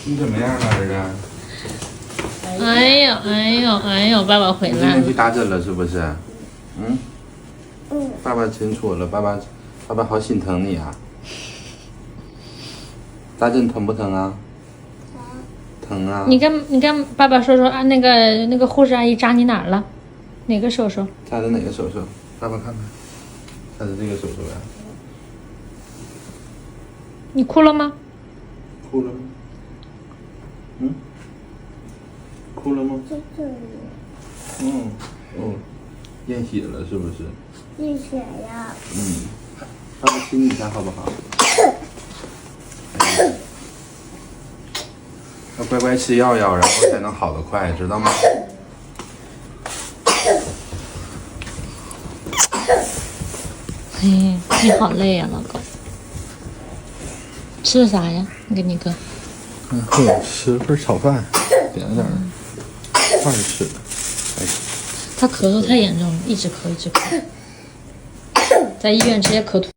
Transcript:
你怎么样了，儿子？哎呦，爸爸回来了。你今天去打针了是不是？嗯。爸爸真错了，爸爸好心疼你啊。打针疼不疼啊？疼啊。你跟爸爸说啊，那个护士阿姨扎你哪儿了？哪个手手？扎的哪个手手？爸爸看看，扎的这个手手呀。你哭了吗？哭了吗？嗯？哭了吗？在这里。验血了是不是？验血呀。爸爸亲你一下好不好？要乖乖吃药，然后才能好得快，知道吗？你好累呀，老公。吃的啥呀？你跟你哥？吃份炒饭，点了点饭吃的。他咳嗽太严重了，一直咳。在医院直接咳吐。